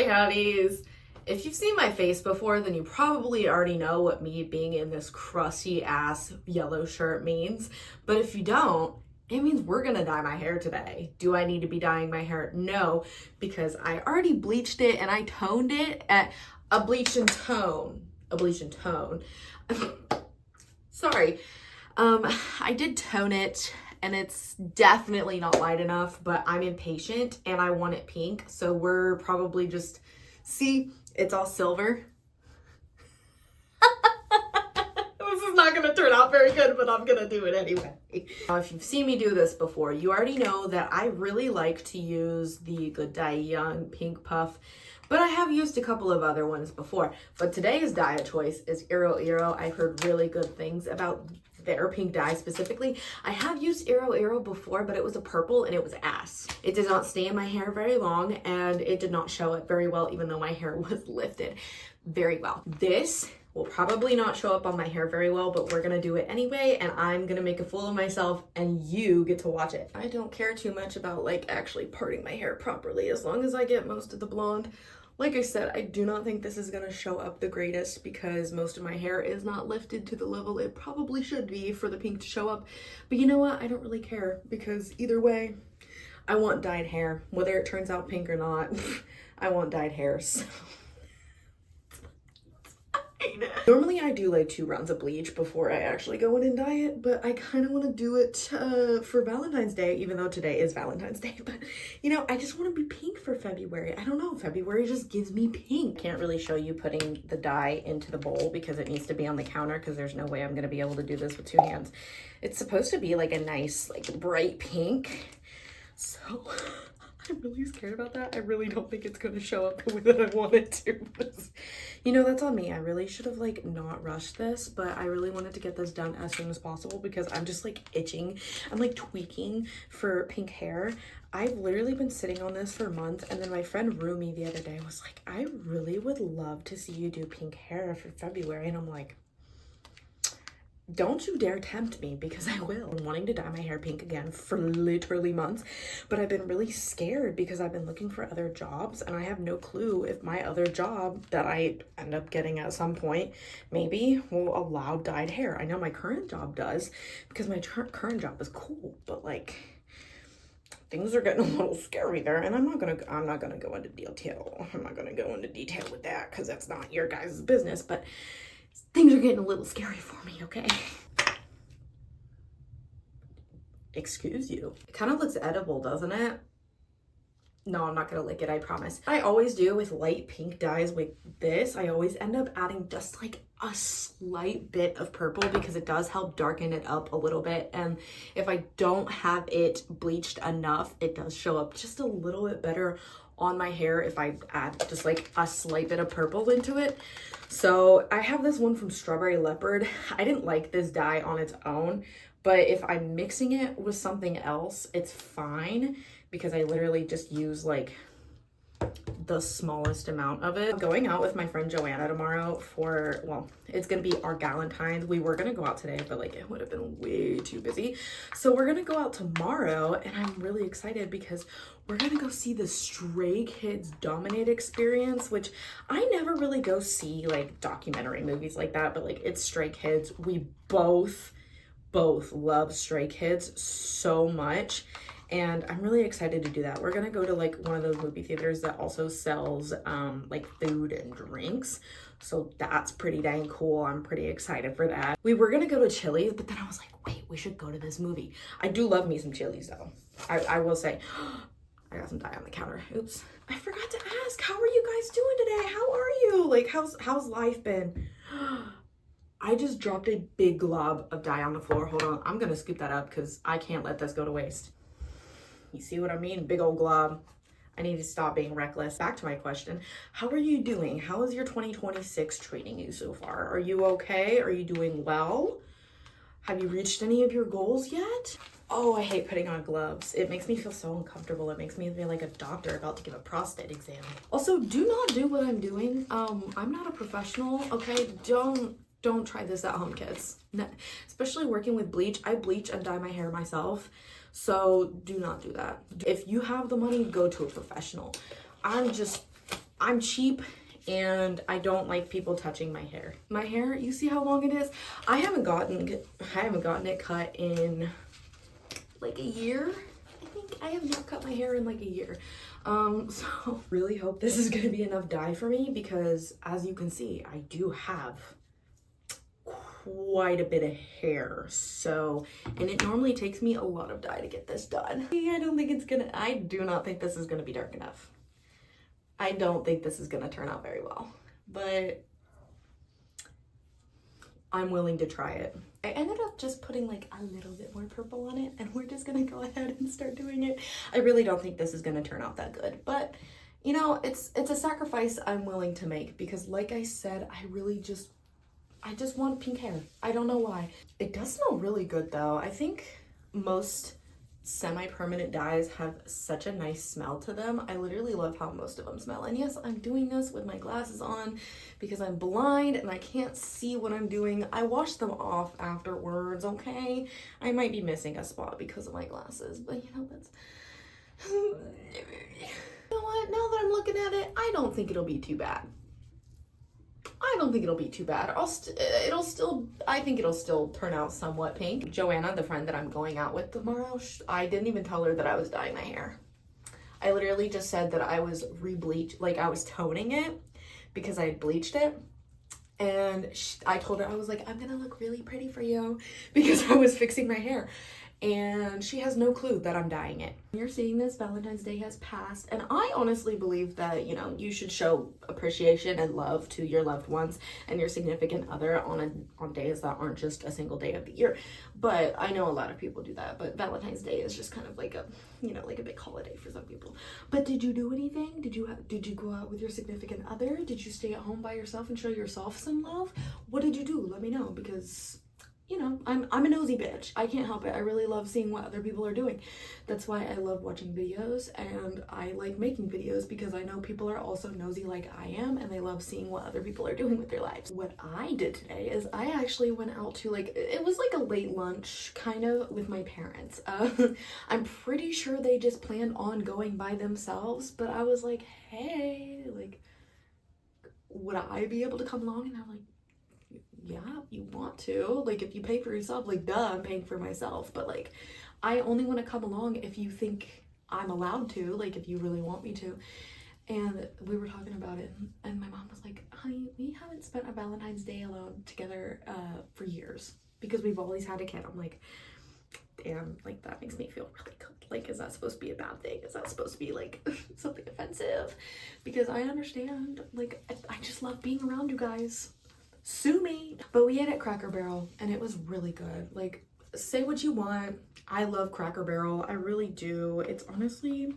howdies. If you've seen my face before, then you probably already know what me being in this crusty ass yellow shirt means. But if you don't, it means we're gonna dye my hair today. Do I need to be dyeing my hair? No, because I already bleached it and I toned it at a bleach and tone. Sorry. I did tone it and it's definitely not light enough, but I'm impatient and I want it pink. So we're probably just, see, it's all silver. This is not gonna turn out very good, but I'm gonna do it anyway. Now, if you've seen me do this before, you already know that I really like to use the Good Dye Young Pink Puff, but I have used a couple of other ones before. But today's dye of choice is Iro Iro. I've heard really good things about their pink dye specifically. I have used Iro Iro before, but it was a purple and it was ass. It did not stay in my hair very long and it did not show up very well, even though my hair was lifted very well. This will probably not show up on my hair very well, but we're gonna do it anyway, and I'm gonna make a fool of myself and you get to watch it. I don't care too much about like actually parting my hair properly as long as I get most of the blonde. Like I said, I do not think this is gonna show up the greatest because most of my hair is not lifted to the level it probably should be for the pink to show up. But you know what? I don't really care because either way, I want dyed hair. Whether it turns out pink or not, I want dyed hair, so. Normally I do like 2 rounds of bleach before I actually go in and dye it, but I kind of want to do it for Valentine's Day, even though today is Valentine's Day. But you know, I just want to be pink for February. I don't know, February just gives me pink. Can't really show you putting the dye into the bowl because it needs to be on the counter because there's no way I'm going to be able to do this with 2 hands. It's supposed to be like a nice, like bright pink. So I'm really scared about that. I really don't think it's going to show up the way that I want it to. You know, that's on me. I really should have like not rushed this, but I really wanted to get this done as soon as possible because I'm just like itching. I'm like tweaking for pink hair. I've literally been sitting on this for months, and then my friend Rumi the other day was like, I really would love to see you do pink hair for February. And I'm like, don't you dare tempt me because I will. I'm wanting to dye my hair pink again for literally months, but I've been really scared because I've been looking for other jobs and I have no clue if my other job that I end up getting at some point maybe will allow dyed hair. I know my current job does because my current job is cool, but like things are getting a little scary there, and I'm not gonna go into detail. I'm not gonna go into detail with that because that's not your guys' business, but things are getting a little scary for me, okay? Excuse you. It kind of looks edible, doesn't it? No, I'm not gonna lick it, I promise. I always do with light pink dyes with this. I always end up adding just like a slight bit of purple because it does help darken it up a little bit. And if I don't have it bleached enough, it does show up just a little bit better on my hair if I add just like a slight bit of purple into it. So I have this one from Strawberry Leopard. I didn't like this dye on its own, but if I'm mixing it with something else, it's fine because I literally just use like the smallest amount of it. I'm going out with my friend Joanna tomorrow for, well, it's gonna be our Valentines. We were gonna go out today, but like it would have been way too busy. So we're gonna go out tomorrow and I'm really excited because we're gonna go see the Stray Kids Dominate experience, which I never really go see like documentary movies like that, but like it's Stray Kids. We both love Stray Kids so much. And I'm really excited to do that. We're gonna go to like one of those movie theaters that also sells like food and drinks. So that's pretty dang cool. I'm pretty excited for that. We were gonna go to Chili's, but then I was like, wait, we should go to this movie. I do love me some Chili's though. I will say, I got some dye on the counter. Oops. I forgot to ask, how are you guys doing today? How are you? Like, how's life been? I just dropped a big glob of dye on the floor. Hold on, I'm gonna scoop that up because I can't let this go to waste. You see what I mean? Big old glob. I need to stop being reckless. Back to my question. How are you doing? How is your 2026 treating you so far? Are you okay? Are you doing well? Have you reached any of your goals yet? Oh, I hate putting on gloves. It makes me feel so uncomfortable. It makes me feel like a doctor about to give a prostate exam. Also, do not do what I'm doing. I'm not a professional, okay? Don't try this at home, kids. Especially working with bleach. I bleach and dye my hair myself. So do not do that. If you have the money, go to a professional. I'm just I'm cheap and I don't like people touching my hair. My hair, you see how long it is? I haven't gotten it cut in like a year. I think I have not cut my hair in like a year. So really hope this is gonna be enough dye for me, because as you can see, I do have quite a bit of hair. So, and it normally takes me a lot of dye to get this done. I do not think this is gonna be dark enough. I don't think this is gonna turn out very well, but I'm willing to try it. I ended up just putting like a little bit more purple on it, and we're just gonna go ahead and start doing it. I really don't think this is gonna turn out that good, but you know, it's a sacrifice I'm willing to make, because like I said, I just want pink hair. I don't know why. It does smell really good though. I think most semi-permanent dyes have such a nice smell to them. I literally love how most of them smell. And yes, I'm doing this with my glasses on because I'm blind and I can't see what I'm doing. I wash them off afterwards, okay? I might be missing a spot because of my glasses, but you know, that's... You know what? Now that I'm looking at it, I don't think it'll be too bad. I don't think it'll be too bad. I think it'll still turn out somewhat pink. Joanna, the friend that I'm going out with tomorrow, I didn't even tell her that I was dyeing my hair. I literally just said that I was like I was toning it because I had bleached it. And I told her, I was like, I'm gonna look really pretty for you because I was fixing my hair. And she has no clue that I'm dyeing it. You're seeing this, Valentine's Day has passed, and I honestly believe that, you know, you should show appreciation and love to your loved ones and your significant other on days that aren't just a single day of the year. But I know a lot of people do that, but Valentine's Day is just kind of like a, you know, like a big holiday for some people. But did you do anything? Did you go out with your significant other? Did you stay at home by yourself and show yourself some love? What did you do? Let me know, because you know, I'm a nosy bitch. I can't help it. I really love seeing what other people are doing. That's why I love watching videos, and I like making videos, because I know people are also nosy like I am, and they love seeing what other people are doing with their lives. What I did today is I actually went out to it was like a late lunch kind of with my parents. I'm pretty sure they just planned on going by themselves, but I was like, hey, like, would I be able to come along? And they're like, yeah, you want to, like, if you pay for yourself, like, duh, I'm paying for myself, but like, I only want to come along if you think I'm allowed to, like, if you really want me to. And we were talking about it, and my mom was like, honey, we haven't spent a Valentine's Day alone together for years, because we've always had a kid. I'm like, damn, like, that makes me feel really good. Like, is that supposed to be a bad thing? Is that supposed to be like something offensive? Because I understand, like, I just love being around you guys. Sue me. But we ate at Cracker Barrel and it was really good. Like, say what you want, I love Cracker Barrel, I really do. It's honestly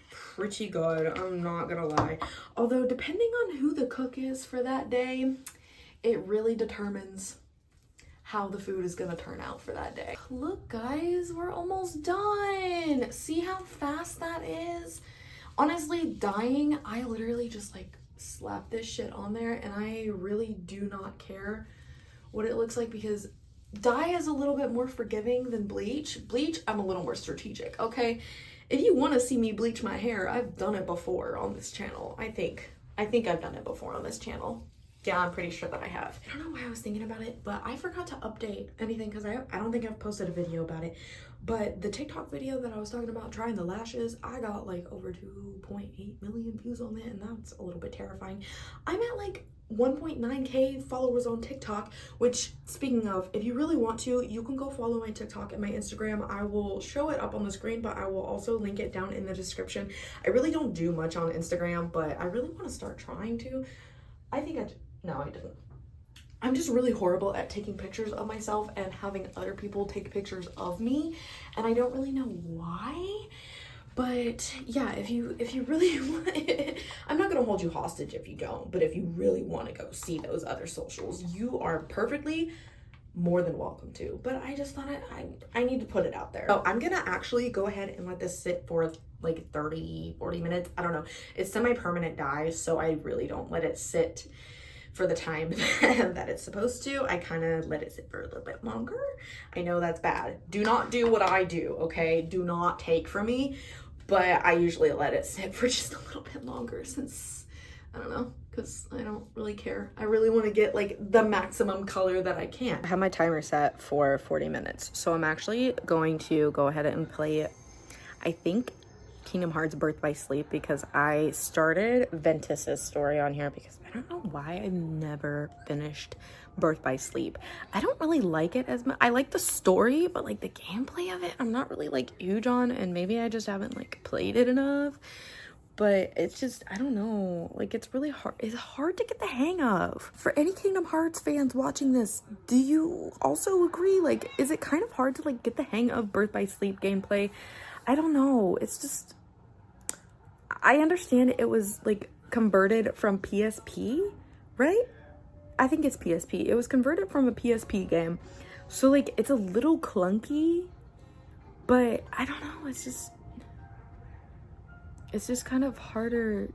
pretty good, I'm not gonna lie. Although depending on who the cook is for that day, it really determines how the food is gonna turn out for that day. Look guys, we're almost done. See how fast that is? Honestly, dyeing, I literally just like slap this shit on there, and I really do not care what it looks like, because dye is a little bit more forgiving than bleach. Bleach, I'm a little more strategic, okay? If you want to see me bleach my hair, I've done it before on this channel. I think I've done it before on this channel. Yeah, I'm pretty sure that I have. I don't know why I was thinking about it, but I forgot to update anything because I don't think I've posted a video about it. But the TikTok video that I was talking about trying the lashes, I got like over 2.8 million views on it, and that's a little bit terrifying. I'm at like 1.9k followers on TikTok, which, speaking of, if you really want to, you can go follow my TikTok and my Instagram. I will show it up on the screen, but I will also link it down in the description. I really don't do much on Instagram, but I really want to start trying to. No, I didn't. I'm just really horrible at taking pictures of myself and having other people take pictures of me, and I don't really know why. But yeah, if you really want it, I'm not gonna hold you hostage if you don't, but if you really want to go see those other socials, you are perfectly more than welcome to. But I just thought I need to put it out there. So I'm gonna actually go ahead and let this sit for like 30-40 minutes. I don't know, it's semi-permanent dye, so I really don't let it sit for the time that it's supposed to. I kind of let it sit for a little bit longer. I know that's bad. Do not do what I do, okay? Do not take from me, but I usually let it sit for just a little bit longer since I don't know, because I don't really care. I really want to get like the maximum color that I can. I have my timer set for 40 minutes. So I'm actually going to go ahead and play, I think, Kingdom Hearts Birth by Sleep, because I started Ventus's story on here because I don't know why I've never finished Birth by Sleep. I don't really like it as much. I like the story, but like the gameplay of it, I'm not really like huge on, and maybe I just haven't like played it enough. But it's just, I don't know, like it's really hard. It's hard to get the hang of. For any Kingdom Hearts fans watching this, do you also agree? Like, is it kind of hard to like get the hang of Birth by Sleep gameplay? I don't know. It's just, I understand it was like converted from PSP, right? I think it's PSP. It was converted from a PSP game. So like, it's a little clunky, but I don't know. It's just kind of harder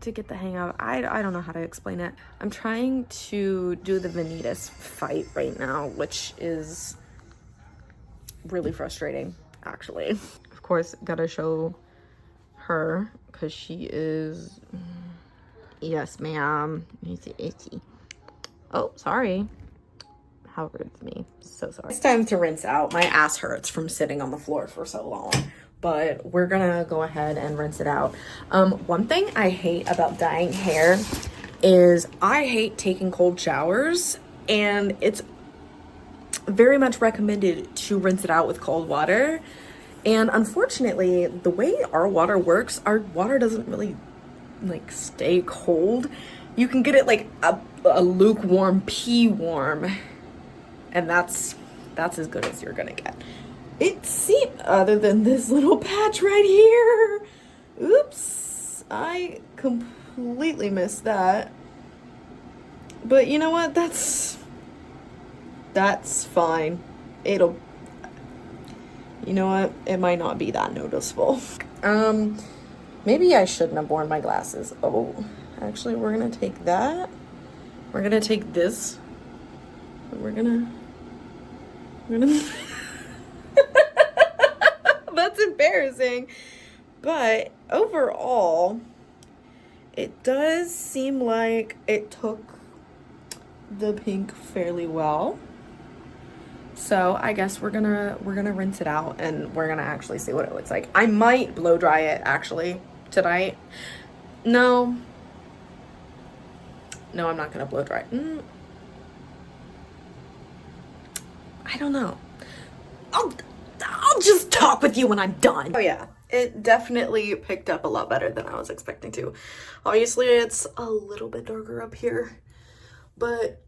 to get the hang of. I don't know how to explain it. I'm trying to do the Vanitas fight right now, which is really frustrating, actually. Of course, gotta show her because she is, yes ma'am, itchy. Oh, sorry. How rude of me. So sorry. It's time to rinse out. My ass hurts from sitting on the floor for so long. But we're gonna go ahead and rinse it out. One thing I hate about dyeing hair is I hate taking cold showers, and it's very much recommended to rinse it out with cold water. And unfortunately, the way our water works, our water doesn't really like stay cold. You can get it like a lukewarm pee warm, and that's as good as you're gonna get. It seemed, other than this little patch right here. Oops, I completely missed that. But you know what? That's fine. You know what? It might not be that noticeable. Maybe I shouldn't have worn my glasses. Oh, actually, we're gonna take that. We're gonna take this. We're gonna that's embarrassing. But overall, it does seem like it took the pink fairly well. So I guess we're gonna rinse it out, and we're gonna actually see what it looks like. I might blow dry it actually tonight. No, I'm not gonna blow dry it. I don't know. I'll just talk with you when I'm done. Oh yeah, it definitely picked up a lot better than I was expecting to. Obviously, it's a little bit darker up here, but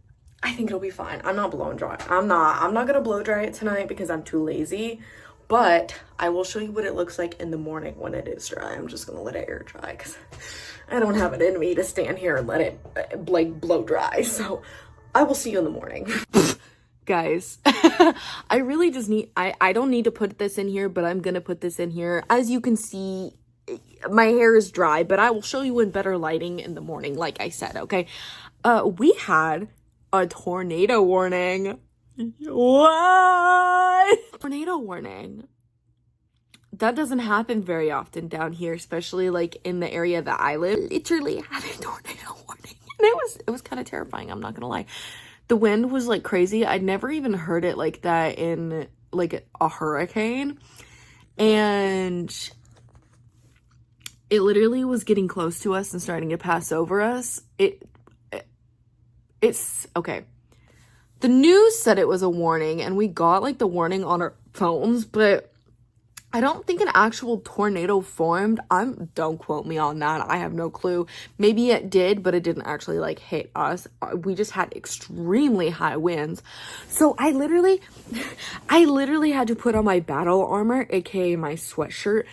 I think it'll be fine. I'm not blowing dry. I'm not gonna blow dry it tonight because I'm too lazy, but I will show you what it looks like in the morning when it is dry. I'm just gonna let it air dry because I don't have it in me to stand here and let it like blow dry. So I will see you in the morning. Guys, I really just I don't need to put this in here, but I'm gonna put this in here. As you can see, my hair is dry, but I will show you in better lighting in the morning, like I said, okay? We had a tornado warning. What? Tornado warning. That doesn't happen very often down here, especially like in the area that I live. Literally had a tornado warning. And it was kind of terrifying, I'm not gonna lie. The wind was like crazy. I'd never even heard it like that in like a hurricane. And it literally was getting close to us and starting to pass over us. It's okay. The news said it was a warning, and we got like the warning on our phones, but I don't think an actual tornado formed. Don't quote me on that. I have no clue. Maybe it did, but it didn't actually like hit us. We just had extremely high winds. So I literally had to put on my battle armor, aka my sweatshirt,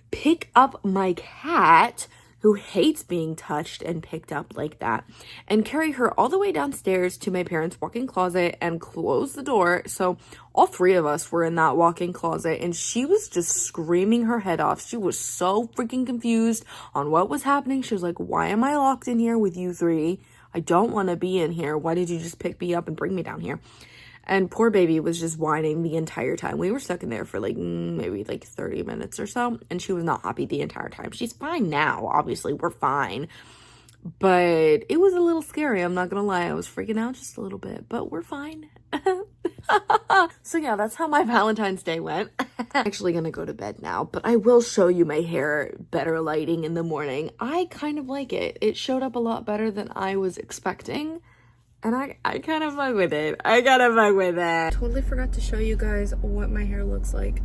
pick up my cat, who hates being touched and picked up like that, and carry her all the way downstairs to my parents' walk-in closet and close the door. So all three of us were in that walk-in closet, and she was just screaming her head off. She was so freaking confused on what was happening. She was like, why am I locked in here with you three? I don't want to be in here. Why did you just pick me up and bring me down here? And poor baby was just whining the entire time. We were stuck in there for like maybe like 30 minutes or so, and she was not happy the entire time. She's fine now, obviously, we're fine. But it was a little scary, I'm not gonna lie. I was freaking out just a little bit, but we're fine. So yeah, that's how my Valentine's Day went. I'm actually gonna go to bed now, but I will show you my hair, better lighting in the morning. I kind of like it. It showed up a lot better than I was expecting. And I kind of fuck with it. I gotta fuck with it. Totally forgot to show you guys what my hair looks like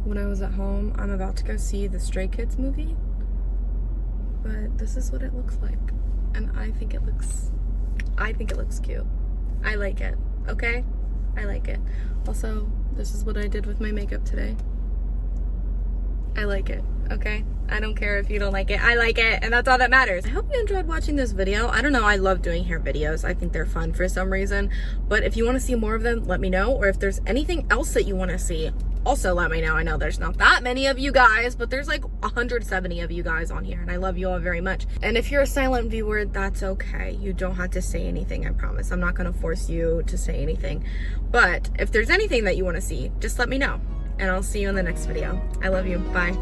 when I was at home. I'm about to go see the Stray Kids movie. But this is what it looks like. And I think it looks cute. I like it, okay? I like it. Also, this is what I did with my makeup today. I like it, okay? I don't care if you don't like it. I like it, and that's all that matters. I hope you enjoyed watching this video. I don't know, I love doing hair videos. I think they're fun for some reason. But if you want to see more of them, let me know. Or if there's anything else that you want to see, also let me know. I know there's not that many of you guys, but there's like 170 of you guys on here, and I love you all very much. And if you're a silent viewer, that's okay. You don't have to say anything, I promise. I'm not gonna force you to say anything. But if there's anything that you want to see, just let me know, and I'll see you in the next video. I love you. Bye.